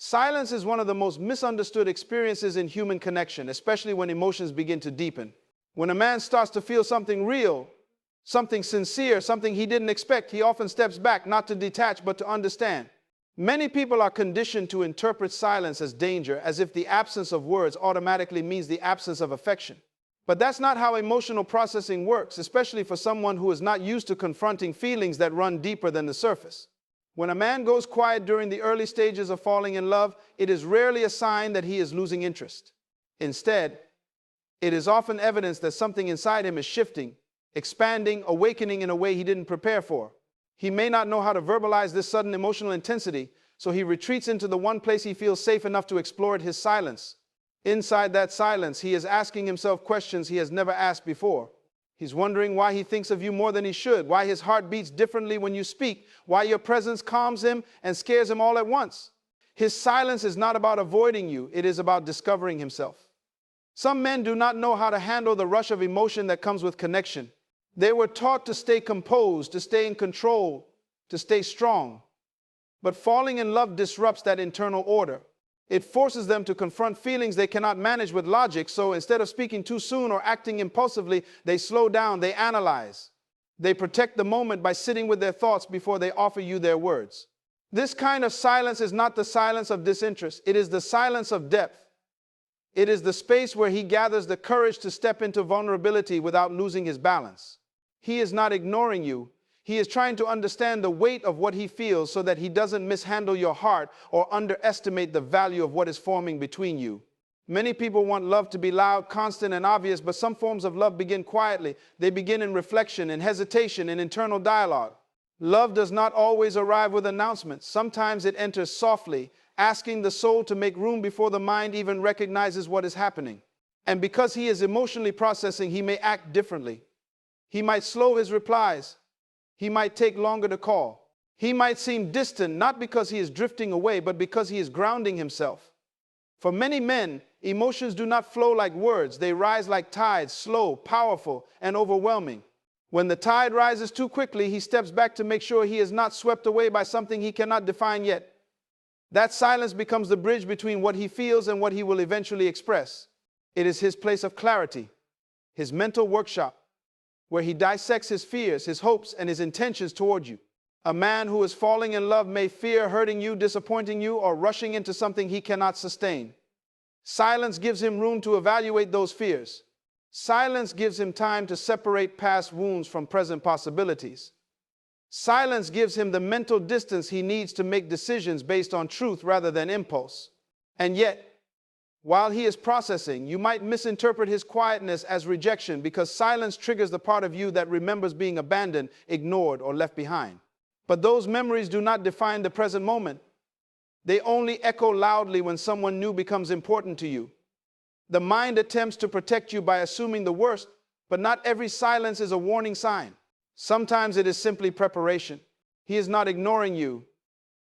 Silence is one of the most misunderstood experiences in human connection, especially when emotions begin to deepen. When a man starts to feel something real, something sincere, something he didn't expect, he often steps back, not to detach, but to understand. Many people are conditioned to interpret silence as danger, as if the absence of words automatically means the absence of affection. But that's not how emotional processing works, especially for someone who is not used to confronting feelings that run deeper than the surface. When a man goes quiet during the early stages of falling in love, it is rarely a sign that he is losing interest. Instead, it is often evidence that something inside him is shifting, expanding, awakening in a way he didn't prepare for. He may not know how to verbalize this sudden emotional intensity, so he retreats into the one place he feels safe enough to explore it, his silence. Inside that silence, he is asking himself questions he has never asked before. He's wondering why he thinks of you more than he should, why his heart beats differently when you speak, why your presence calms him and scares him all at once. His silence is not about avoiding you, it is about discovering himself. Some men do not know how to handle the rush of emotion that comes with connection. They were taught to stay composed, to stay in control, to stay strong. But falling in love disrupts that internal order. It forces them to confront feelings they cannot manage with logic, so instead of speaking too soon or acting impulsively, they slow down, they analyze. They protect the moment by sitting with their thoughts before they offer you their words. This kind of silence is not the silence of disinterest, it is the silence of depth. It is the space where he gathers the courage to step into vulnerability without losing his balance. He is not ignoring you. He is trying to understand the weight of what he feels so that he doesn't mishandle your heart or underestimate the value of what is forming between you. Many people want love to be loud, constant, and obvious, but some forms of love begin quietly. They begin in reflection, in hesitation, in internal dialogue. Love does not always arrive with announcements. Sometimes it enters softly, asking the soul to make room before the mind even recognizes what is happening. And because he is emotionally processing, he may act differently. He might slow his replies. He might take longer to call. He might seem distant, not because he is drifting away, but because he is grounding himself. For many men, emotions do not flow like words. They rise like tides, slow, powerful, and overwhelming. When the tide rises too quickly, he steps back to make sure he is not swept away by something he cannot define yet. That silence becomes the bridge between what he feels and what he will eventually express. It is his place of clarity, his mental workshop, where he dissects his fears, his hopes, and his intentions toward you. A man who is falling in love may fear hurting you, disappointing you, or rushing into something he cannot sustain. Silence gives him room to evaluate those fears. Silence gives him time to separate past wounds from present possibilities. Silence gives him the mental distance he needs to make decisions based on truth rather than impulse. And yet, while he is processing, you might misinterpret his quietness as rejection because silence triggers the part of you that remembers being abandoned, ignored, or left behind. But those memories do not define the present moment. They only echo loudly when someone new becomes important to you. The mind attempts to protect you by assuming the worst, but not every silence is a warning sign. Sometimes it is simply preparation. He is not ignoring you.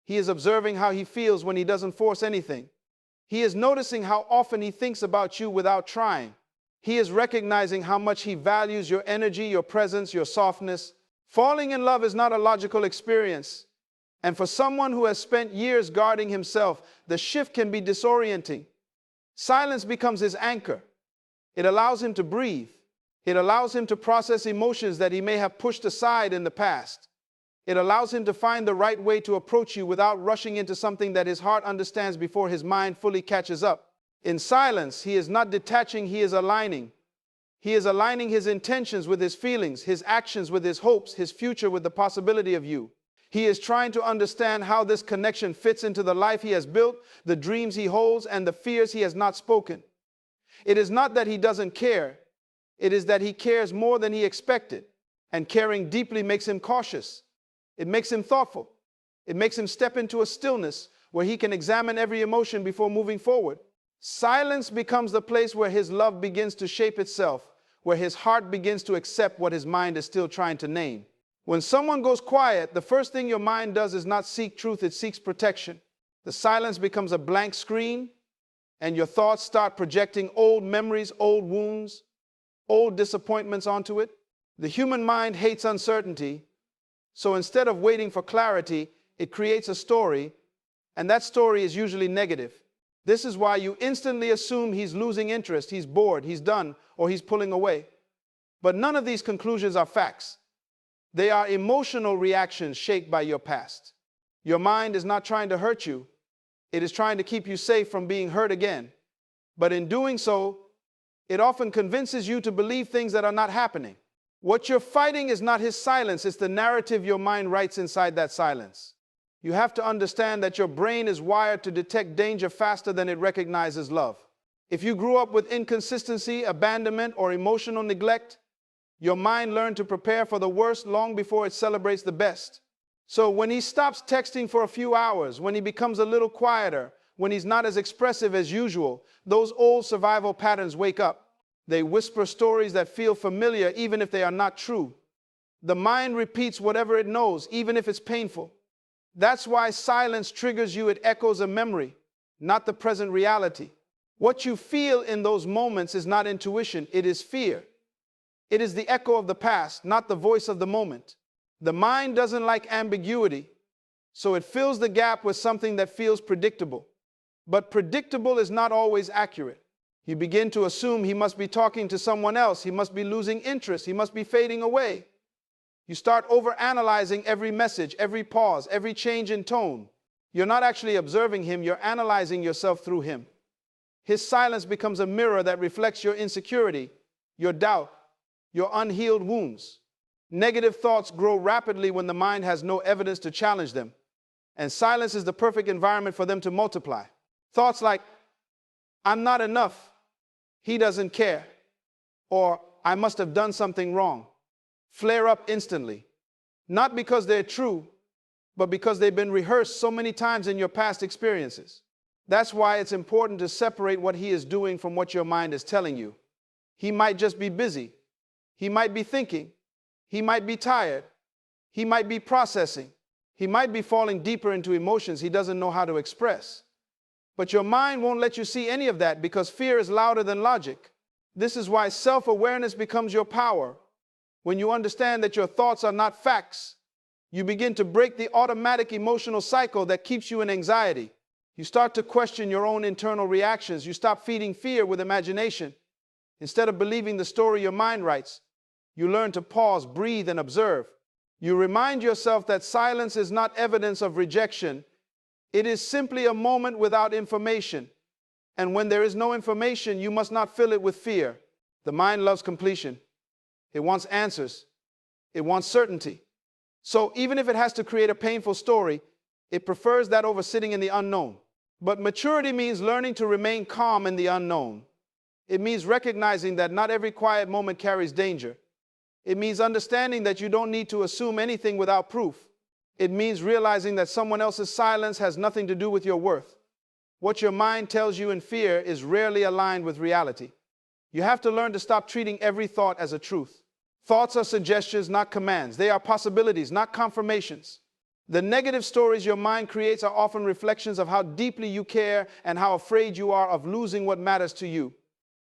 He is observing how he feels when he doesn't force anything. He is noticing how often he thinks about you without trying. He is recognizing how much he values your energy, your presence, your softness. Falling in love is not a logical experience. And for someone who has spent years guarding himself, the shift can be disorienting. Silence becomes his anchor. It allows him to breathe. It allows him to process emotions that he may have pushed aside in the past. It allows him to find the right way to approach you without rushing into something that his heart understands before his mind fully catches up. In silence, he is not detaching, he is aligning. He is aligning his intentions with his feelings, his actions with his hopes, his future with the possibility of you. He is trying to understand how this connection fits into the life he has built, the dreams he holds, and the fears he has not spoken. It is not that he doesn't care. It is that he cares more than he expected. And caring deeply makes him cautious. It makes him thoughtful. It makes him step into a stillness where he can examine every emotion before moving forward. Silence becomes the place where his love begins to shape itself, where his heart begins to accept what his mind is still trying to name. When someone goes quiet, the first thing your mind does is not seek truth, it seeks protection. The silence becomes a blank screen, and your thoughts start projecting old memories, old wounds, old disappointments onto it. The human mind hates uncertainty, so instead of waiting for clarity, it creates a story, and that story is usually negative. This is why you instantly assume he's losing interest, he's bored, he's done, or he's pulling away. But none of these conclusions are facts. They are emotional reactions shaped by your past. Your mind is not trying to hurt you. It is trying to keep you safe from being hurt again. But in doing so, it often convinces you to believe things that are not happening. What you're fighting is not his silence, it's the narrative your mind writes inside that silence. You have to understand that your brain is wired to detect danger faster than it recognizes love. If you grew up with inconsistency, abandonment, or emotional neglect, your mind learned to prepare for the worst long before it celebrates the best. So when he stops texting for a few hours, when he becomes a little quieter, when he's not as expressive as usual, those old survival patterns wake up. They whisper stories that feel familiar even if they are not true. The mind repeats whatever it knows, even if it's painful. That's why silence triggers you. It echoes a memory, not the present reality. What you feel in those moments is not intuition, it is fear. It is the echo of the past, not the voice of the moment. The mind doesn't like ambiguity, so it fills the gap with something that feels predictable. But predictable is not always accurate. You begin to assume he must be talking to someone else, he must be losing interest, he must be fading away. You start overanalyzing every message, every pause, every change in tone. You're not actually observing him, you're analyzing yourself through him. His silence becomes a mirror that reflects your insecurity, your doubt, your unhealed wounds. Negative thoughts grow rapidly when the mind has no evidence to challenge them, and silence is the perfect environment for them to multiply. Thoughts like, I'm not enough, he doesn't care, or I must have done something wrong, flare up instantly. Not because they're true, but because they've been rehearsed so many times in your past experiences. That's why it's important to separate what he is doing from what your mind is telling you. He might just be busy. He might be thinking. He might be tired. He might be processing. He might be falling deeper into emotions he doesn't know how to express. But your mind won't let you see any of that because fear is louder than logic. This is why self-awareness becomes your power. When you understand that your thoughts are not facts, you begin to break the automatic emotional cycle that keeps you in anxiety. You start to question your own internal reactions. You stop feeding fear with imagination. Instead of believing the story your mind writes, you learn to pause, breathe, and observe. You remind yourself that silence is not evidence of rejection. It is simply a moment without information. And when there is no information, you must not fill it with fear. The mind loves completion. It wants answers. It wants certainty. So even if it has to create a painful story, it prefers that over sitting in the unknown. But maturity means learning to remain calm in the unknown. It means recognizing that not every quiet moment carries danger. It means understanding that you don't need to assume anything without proof. It means realizing that someone else's silence has nothing to do with your worth. What your mind tells you in fear is rarely aligned with reality. You have to learn to stop treating every thought as a truth. Thoughts are suggestions, not commands. They are possibilities, not confirmations. The negative stories your mind creates are often reflections of how deeply you care and how afraid you are of losing what matters to you.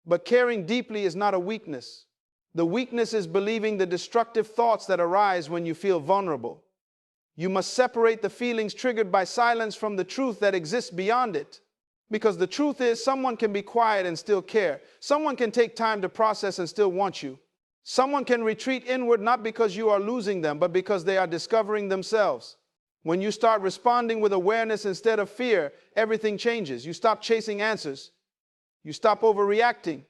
But caring deeply is not a weakness. The weakness is believing the destructive thoughts that arise when you feel vulnerable. You must separate the feelings triggered by silence from the truth that exists beyond it. Because the truth is, someone can be quiet and still care. Someone can take time to process and still want you. Someone can retreat inward not because you are losing them, but because they are discovering themselves. When you start responding with awareness instead of fear, everything changes. You stop chasing answers. You stop overreacting.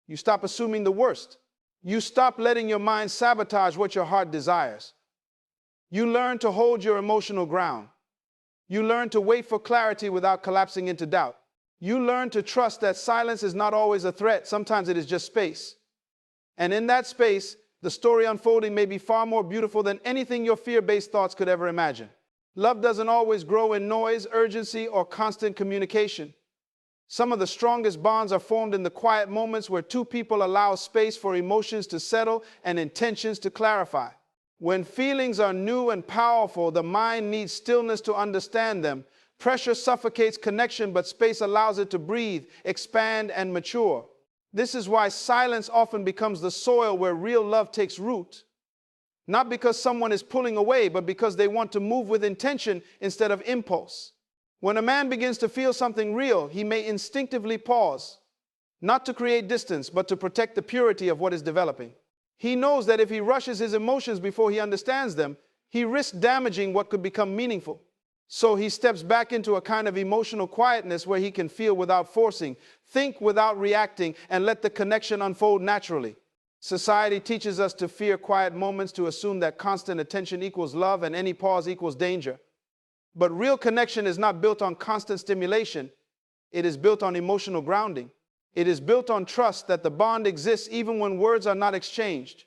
You stop assuming the worst. You stop letting your mind sabotage what your heart desires. You learn to hold your emotional ground. You learn to wait for clarity without collapsing into doubt. You learn to trust that silence is not always a threat. Sometimes it is just space. And in that space, the story unfolding may be far more beautiful than anything your fear-based thoughts could ever imagine. Love doesn't always grow in noise, urgency, or constant communication. Some of the strongest bonds are formed in the quiet moments where two people allow space for emotions to settle and intentions to clarify. When feelings are new and powerful, the mind needs stillness to understand them. Pressure suffocates connection, but space allows it to breathe, expand, and mature. This is why silence often becomes the soil where real love takes root. Not because someone is pulling away, but because they want to move with intention instead of impulse. When a man begins to feel something real, he may instinctively pause, not to create distance, but to protect the purity of what is developing. He knows that if he rushes his emotions before he understands them, he risks damaging what could become meaningful. So he steps back into a kind of emotional quietness where he can feel without forcing, think without reacting, and let the connection unfold naturally. Society teaches us to fear quiet moments, to assume that constant attention equals love and any pause equals danger. But real connection is not built on constant stimulation. It is built on emotional grounding. It is built on trust that the bond exists even when words are not exchanged.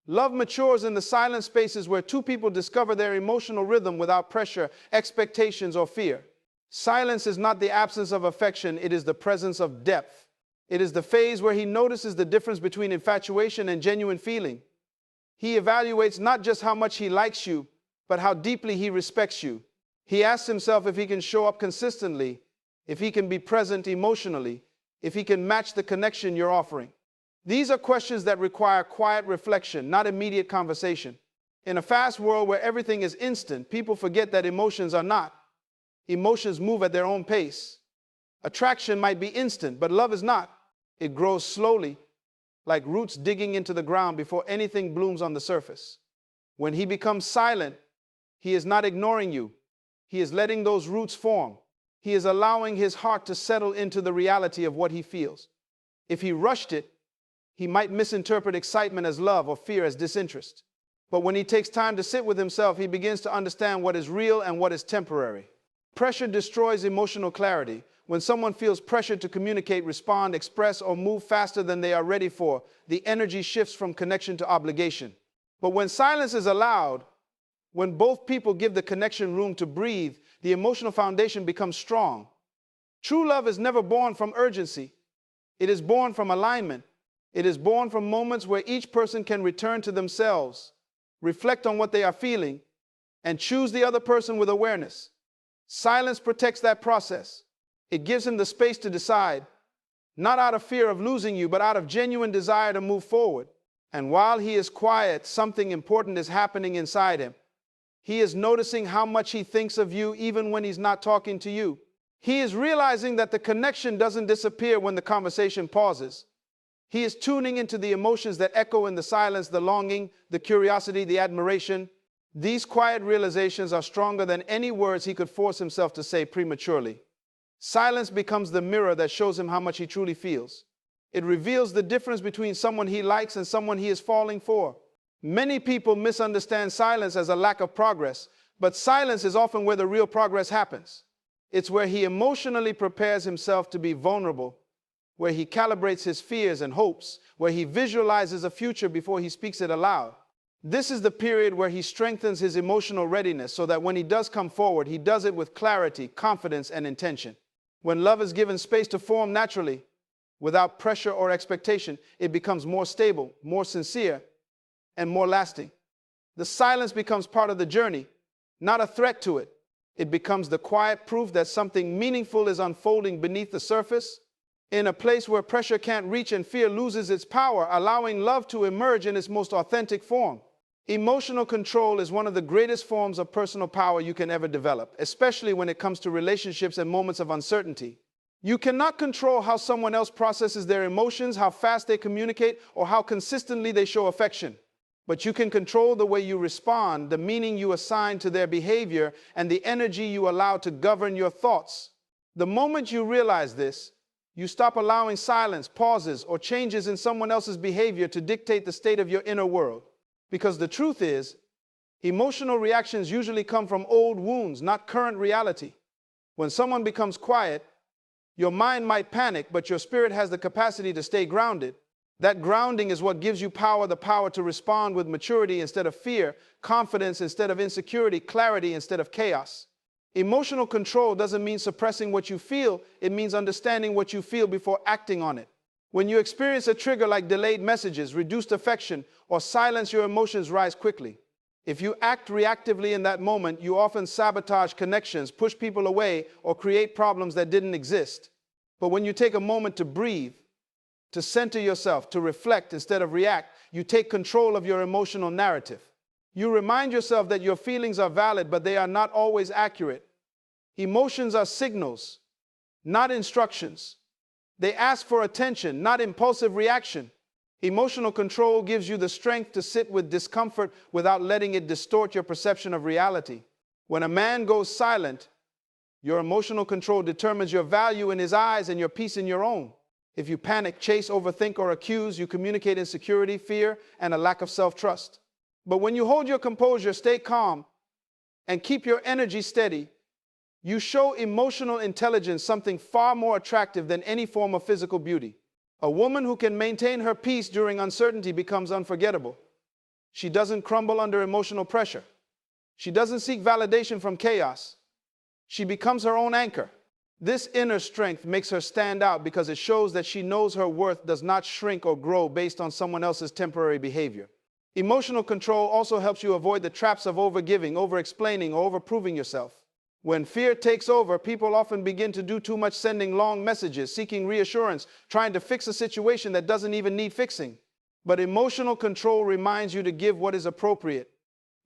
Love matures in the silent spaces where two people discover their emotional rhythm without pressure, expectations, or fear. Silence is not the absence of affection, it is the presence of depth. It is the phase where he notices the difference between infatuation and genuine feeling. He evaluates not just how much he likes you, but how deeply he respects you. He asks himself if he can show up consistently, if he can be present emotionally, if he can match the connection you're offering. These are questions that require quiet reflection, not immediate conversation. In a fast world where everything is instant, people forget that emotions are not. Emotions move at their own pace. Attraction might be instant, but love is not. It grows slowly, like roots digging into the ground before anything blooms on the surface. When he becomes silent, he is not ignoring you. He is letting those roots form. He is allowing his heart to settle into the reality of what he feels. If he rushed it, he might misinterpret excitement as love or fear as disinterest. But when he takes time to sit with himself, he begins to understand what is real and what is temporary. Pressure destroys emotional clarity. When someone feels pressured to communicate, respond, express, or move faster than they are ready for, the energy shifts from connection to obligation. But when silence is allowed, when both people give the connection room to breathe, the emotional foundation becomes strong. True love is never born from urgency. It is born from alignment. It is born from moments where each person can return to themselves, reflect on what they are feeling, and choose the other person with awareness. Silence protects that process. It gives him the space to decide, not out of fear of losing you, but out of genuine desire to move forward. And while he is quiet, something important is happening inside him. He is noticing how much he thinks of you even when he's not talking to you. He is realizing that the connection doesn't disappear when the conversation pauses. He is tuning into the emotions that echo in the silence, the longing, the curiosity, the admiration. These quiet realizations are stronger than any words he could force himself to say prematurely. Silence becomes the mirror that shows him how much he truly feels. It reveals the difference between someone he likes and someone he is falling for. Many people misunderstand silence as a lack of progress, but silence is often where the real progress happens. It's where he emotionally prepares himself to be vulnerable, where he calibrates his fears and hopes, where he visualizes a future before he speaks it aloud. This is the period where he strengthens his emotional readiness so that when he does come forward, he does it with clarity, confidence, and intention. When love is given space to form naturally, without pressure or expectation, it becomes more stable, more sincere, and more lasting. The silence becomes part of the journey, not a threat to it. It becomes the quiet proof that something meaningful is unfolding beneath the surface, in a place where pressure can't reach and fear loses its power, allowing love to emerge in its most authentic form. Emotional control is one of the greatest forms of personal power you can ever develop, especially when it comes to relationships and moments of uncertainty. You cannot control how someone else processes their emotions, how fast they communicate, or how consistently they show affection. But you can control the way you respond, the meaning you assign to their behavior, and the energy you allow to govern your thoughts. The moment you realize this, you stop allowing silence, pauses, or changes in someone else's behavior to dictate the state of your inner world. Because the truth is, emotional reactions usually come from old wounds, not current reality. When someone becomes quiet, your mind might panic, but your spirit has the capacity to stay grounded. That grounding is what gives you power, the power to respond with maturity instead of fear, confidence instead of insecurity, clarity instead of chaos. Emotional control doesn't mean suppressing what you feel. It means understanding what you feel before acting on it. When you experience a trigger like delayed messages, reduced affection, or silence, your emotions rise quickly. If you act reactively in that moment, you often sabotage connections, push people away, or create problems that didn't exist. But when you take a moment to breathe, to center yourself, to reflect instead of react, you take control of your emotional narrative. You remind yourself that your feelings are valid, but they are not always accurate. Emotions are signals, not instructions. They ask for attention, not impulsive reaction. Emotional control gives you the strength to sit with discomfort without letting it distort your perception of reality. When a man goes silent, your emotional control determines your value in his eyes and your peace in your own. If you panic, chase, overthink, or accuse, you communicate insecurity, fear, and a lack of self-trust. But when you hold your composure, stay calm, and keep your energy steady, you show emotional intelligence, something far more attractive than any form of physical beauty. A woman who can maintain her peace during uncertainty becomes unforgettable. She doesn't crumble under emotional pressure. She doesn't seek validation from chaos. She becomes her own anchor. This inner strength makes her stand out because it shows that she knows her worth does not shrink or grow based on someone else's temporary behavior. Emotional control also helps you avoid the traps of overgiving, over-explaining, or over-proving yourself. When fear takes over, people often begin to do too much, sending long messages, seeking reassurance, trying to fix a situation that doesn't even need fixing. But emotional control reminds you to give what is appropriate,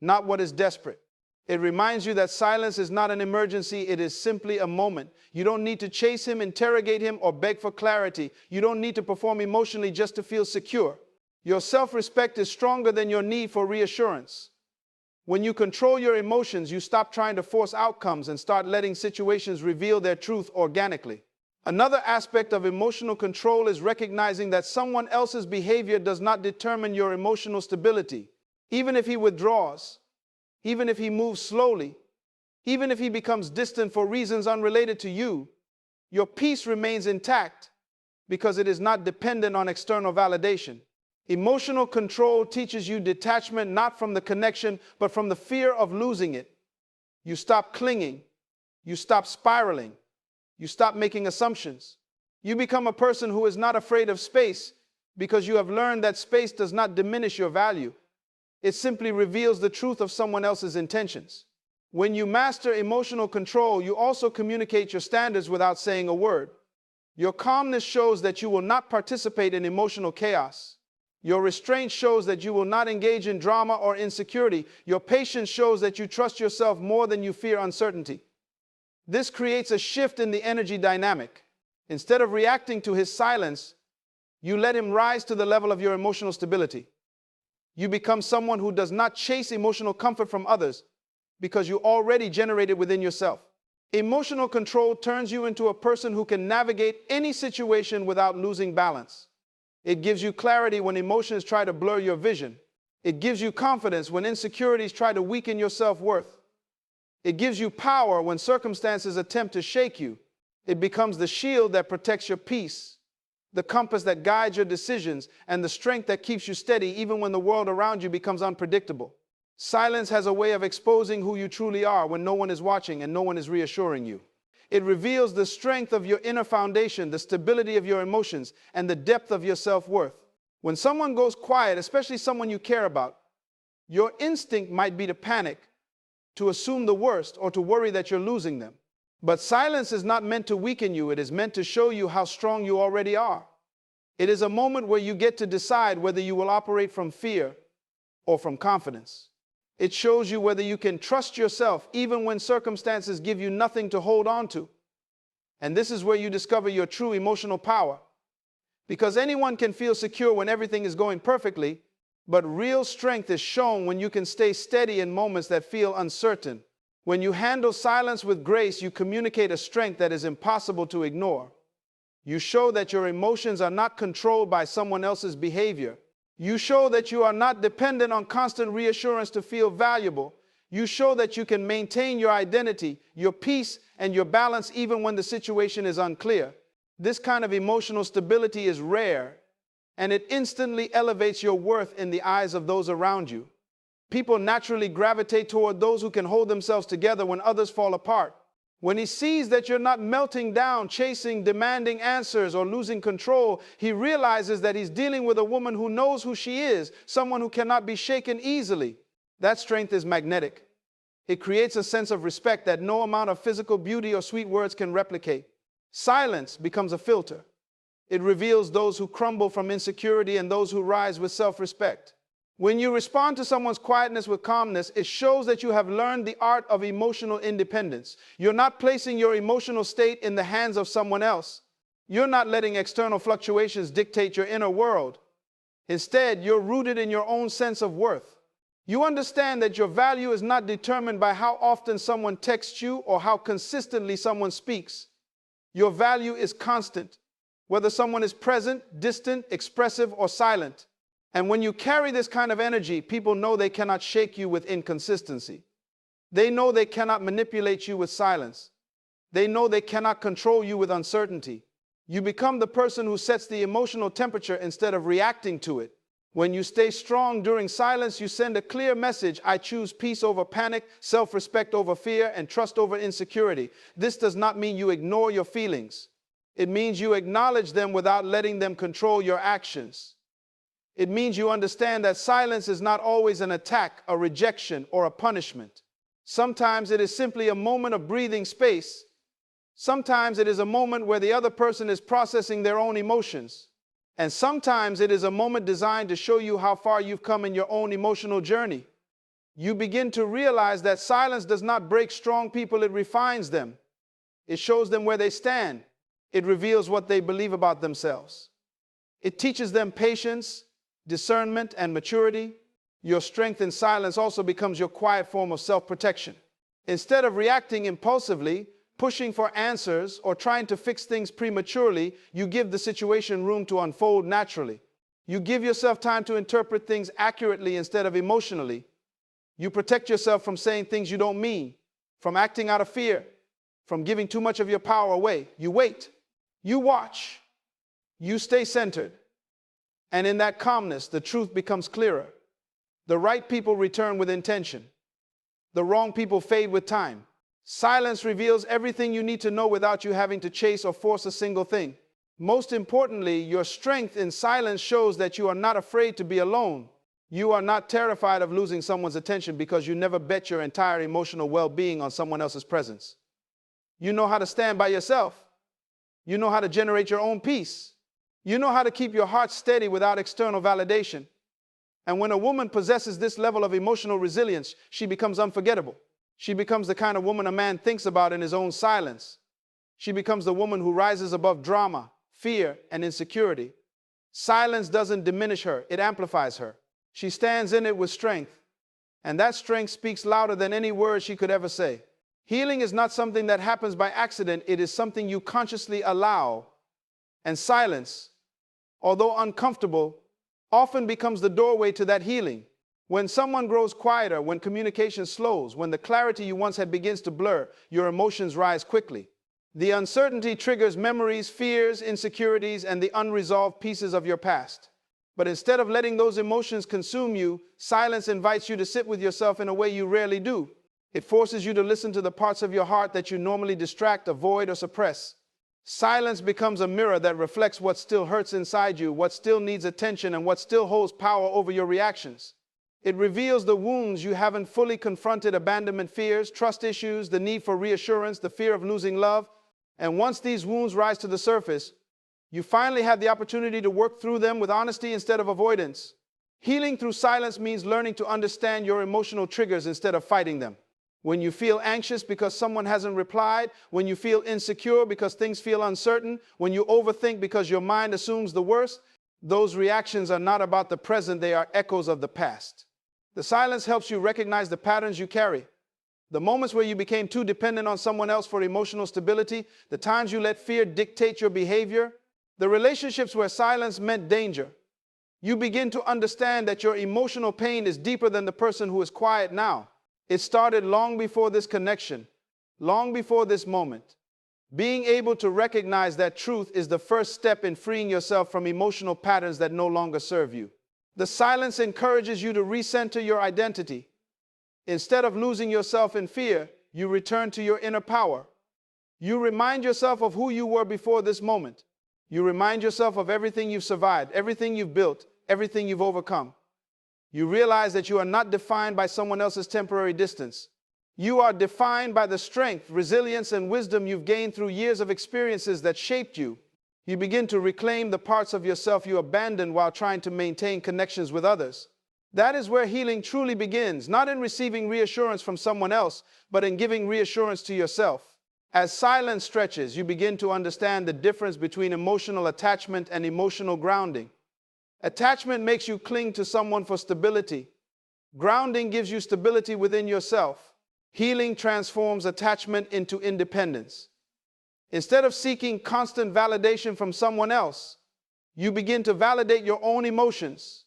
not what is desperate. It reminds you that silence is not an emergency, it is simply a moment. You don't need to chase him, interrogate him, or beg for clarity. You don't need to perform emotionally just to feel secure. Your self-respect is stronger than your need for reassurance. When you control your emotions, you stop trying to force outcomes and start letting situations reveal their truth organically. Another aspect of emotional control is recognizing that someone else's behavior does not determine your emotional stability. Even if he withdraws, even if he moves slowly, even if he becomes distant for reasons unrelated to you, your peace remains intact because it is not dependent on external validation. Emotional control teaches you detachment not from the connection, but from the fear of losing it. You stop clinging. You stop spiraling. You stop making assumptions. You become a person who is not afraid of space because you have learned that space does not diminish your value. It simply reveals the truth of someone else's intentions. When you master emotional control, you also communicate your standards without saying a word. Your calmness shows that you will not participate in emotional chaos. Your restraint shows that you will not engage in drama or insecurity. Your patience shows that you trust yourself more than you fear uncertainty. This creates a shift in the energy dynamic. Instead of reacting to his silence, you let him rise to the level of your emotional stability. You become someone who does not chase emotional comfort from others because you already generate it within yourself. Emotional control turns you into a person who can navigate any situation without losing balance. It gives you clarity when emotions try to blur your vision. It gives you confidence when insecurities try to weaken your self-worth. It gives you power when circumstances attempt to shake you. It becomes the shield that protects your peace, the compass that guides your decisions, and the strength that keeps you steady even when the world around you becomes unpredictable. Silence has a way of exposing who you truly are when no one is watching and no one is reassuring you. It reveals the strength of your inner foundation, the stability of your emotions, and the depth of your self-worth. When someone goes quiet, especially someone you care about, your instinct might be to panic, to assume the worst, or to worry that you're losing them. But silence is not meant to weaken you. It is meant to show you how strong you already are. It is a moment where you get to decide whether you will operate from fear or from confidence. It shows you whether you can trust yourself even when circumstances give you nothing to hold on to. And this is where you discover your true emotional power. Because anyone can feel secure when everything is going perfectly, but real strength is shown when you can stay steady in moments that feel uncertain. When you handle silence with grace, you communicate a strength that is impossible to ignore. You show that your emotions are not controlled by someone else's behavior. You show that you are not dependent on constant reassurance to feel valuable. You show that you can maintain your identity, your peace, and your balance even when the situation is unclear. This kind of emotional stability is rare, and it instantly elevates your worth in the eyes of those around you. People naturally gravitate toward those who can hold themselves together when others fall apart. When he sees that you're not melting down, chasing, demanding answers, or losing control, he realizes that he's dealing with a woman who knows who she is, someone who cannot be shaken easily. That strength is magnetic. It creates a sense of respect that no amount of physical beauty or sweet words can replicate. Silence becomes a filter. It reveals those who crumble from insecurity and those who rise with self-respect. When you respond to someone's quietness with calmness, it shows that you have learned the art of emotional independence. You're not placing your emotional state in the hands of someone else. You're not letting external fluctuations dictate your inner world. Instead, you're rooted in your own sense of worth. You understand that your value is not determined by how often someone texts you or how consistently someone speaks. Your value is constant, whether someone is present, distant, expressive, or silent. And when you carry this kind of energy, people know they cannot shake you with inconsistency. They know they cannot manipulate you with silence. They know they cannot control you with uncertainty. You become the person who sets the emotional temperature instead of reacting to it. When you stay strong during silence, you send a clear message: I choose peace over panic, self-respect over fear, and trust over insecurity. This does not mean you ignore your feelings. It means you acknowledge them without letting them control your actions. It means you understand that silence is not always an attack, a rejection, or a punishment. Sometimes it is simply a moment of breathing space. Sometimes it is a moment where the other person is processing their own emotions. And sometimes it is a moment designed to show you how far you've come in your own emotional journey. You begin to realize that silence does not break strong people, it refines them. It shows them where they stand. It reveals what they believe about themselves. It teaches them patience, discernment, and maturity. Your strength in silence also becomes your quiet form of self-protection. Instead of reacting impulsively, pushing for answers, or trying to fix things prematurely, you give the situation room to unfold naturally. You give yourself time to interpret things accurately instead of emotionally. You protect yourself from saying things you don't mean, from acting out of fear, from giving too much of your power away. You wait. You watch. You stay centered. And in that calmness, the truth becomes clearer. The right people return with intention. The wrong people fade with time. Silence reveals everything you need to know without you having to chase or force a single thing. Most importantly, your strength in silence shows that you are not afraid to be alone. You are not terrified of losing someone's attention because you never bet your entire emotional well-being on someone else's presence. You know how to stand by yourself. You know how to generate your own peace. You know how to keep your heart steady without external validation. And when a woman possesses this level of emotional resilience, she becomes unforgettable. She becomes the kind of woman a man thinks about in his own silence. She becomes the woman who rises above drama, fear, and insecurity. Silence doesn't diminish her, it amplifies her. She stands in it with strength, and that strength speaks louder than any word she could ever say. Healing is not something that happens by accident, it is something you consciously allow. And silence, although uncomfortable, often becomes the doorway to that healing. When someone grows quieter, when communication slows, when the clarity you once had begins to blur, your emotions rise quickly. The uncertainty triggers memories, fears, insecurities, and the unresolved pieces of your past. But instead of letting those emotions consume you, silence invites you to sit with yourself in a way you rarely do. It forces you to listen to the parts of your heart that you normally distract, avoid, or suppress. Silence becomes a mirror that reflects what still hurts inside you, what still needs attention, and what still holds power over your reactions. It reveals the wounds you haven't fully confronted: abandonment fears, trust issues, the need for reassurance, the fear of losing love. And once these wounds rise to the surface, you finally have the opportunity to work through them with honesty instead of avoidance. Healing through silence means learning to understand your emotional triggers instead of fighting them. When you feel anxious because someone hasn't replied, when you feel insecure because things feel uncertain, when you overthink because your mind assumes the worst, those reactions are not about the present, they are echoes of the past. The silence helps you recognize the patterns you carry. The moments where you became too dependent on someone else for emotional stability, the times you let fear dictate your behavior, the relationships where silence meant danger. You begin to understand that your emotional pain is deeper than the person who is quiet now. It started long before this connection, long before this moment. Being able to recognize that truth is the first step in freeing yourself from emotional patterns that no longer serve you. The silence encourages you to recenter your identity. Instead of losing yourself in fear, you return to your inner power. You remind yourself of who you were before this moment. You remind yourself of everything you've survived, everything you've built, everything you've overcome. You realize that you are not defined by someone else's temporary distance. You are defined by the strength, resilience, and wisdom you've gained through years of experiences that shaped you. You begin to reclaim the parts of yourself you abandoned while trying to maintain connections with others. That is where healing truly begins, not in receiving reassurance from someone else, but in giving reassurance to yourself. As silence stretches, you begin to understand the difference between emotional attachment and emotional grounding. Attachment makes you cling to someone for stability. Grounding gives you stability within yourself. Healing transforms attachment into independence. Instead of seeking constant validation from someone else, you begin to validate your own emotions.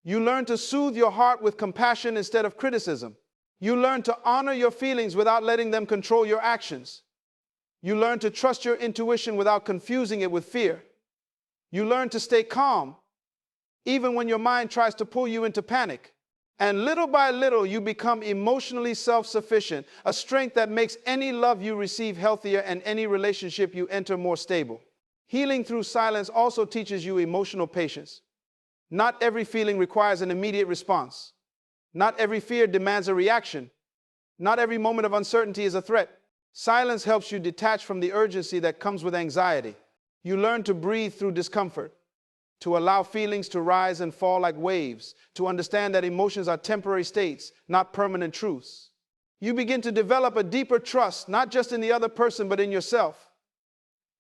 You learn to soothe your heart with compassion instead of criticism. You learn to honor your feelings without letting them control your actions. You learn to trust your intuition without confusing it with fear. You learn to stay calm, even when your mind tries to pull you into panic. And little by little, you become emotionally self-sufficient, a strength that makes any love you receive healthier and any relationship you enter more stable. Healing through silence also teaches you emotional patience. Not every feeling requires an immediate response. Not every fear demands a reaction. Not every moment of uncertainty is a threat. Silence helps you detach from the urgency that comes with anxiety. You learn to breathe through discomfort, to allow feelings to rise and fall like waves, to understand that emotions are temporary states, not permanent truths. You begin to develop a deeper trust, not just in the other person, but in yourself.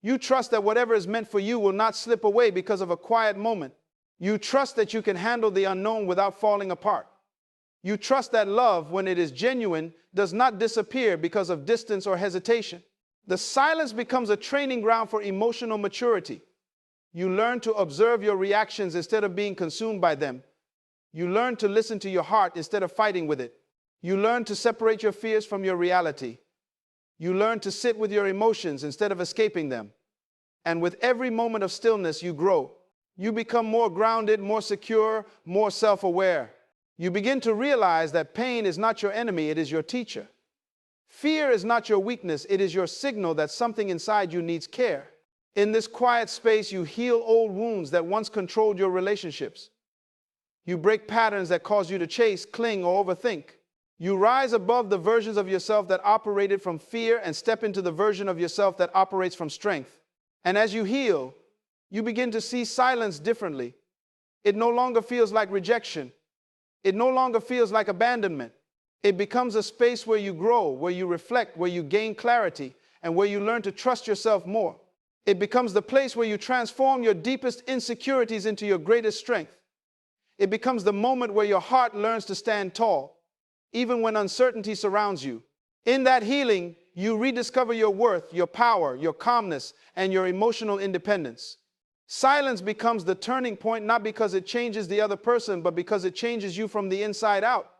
You trust that whatever is meant for you will not slip away because of a quiet moment. You trust that you can handle the unknown without falling apart. You trust that love, when it is genuine, does not disappear because of distance or hesitation. The silence becomes a training ground for emotional maturity. You learn to observe your reactions instead of being consumed by them. You learn to listen to your heart instead of fighting with it. You learn to separate your fears from your reality. You learn to sit with your emotions instead of escaping them. And with every moment of stillness, you grow. You become more grounded, more secure, more self-aware. You begin to realize that pain is not your enemy, it is your teacher. Fear is not your weakness, it is your signal that something inside you needs care. In this quiet space, you heal old wounds that once controlled your relationships. You break patterns that cause you to chase, cling, or overthink. You rise above the versions of yourself that operated from fear and step into the version of yourself that operates from strength. And as you heal, you begin to see silence differently. It no longer feels like rejection. It no longer feels like abandonment. It becomes a space where you grow, where you reflect, where you gain clarity, and where you learn to trust yourself more. It becomes the place where you transform your deepest insecurities into your greatest strength. It becomes the moment where your heart learns to stand tall, even when uncertainty surrounds you. In that healing, you rediscover your worth, your power, your calmness, and your emotional independence. Silence becomes the turning point, not because it changes the other person, but because it changes you from the inside out.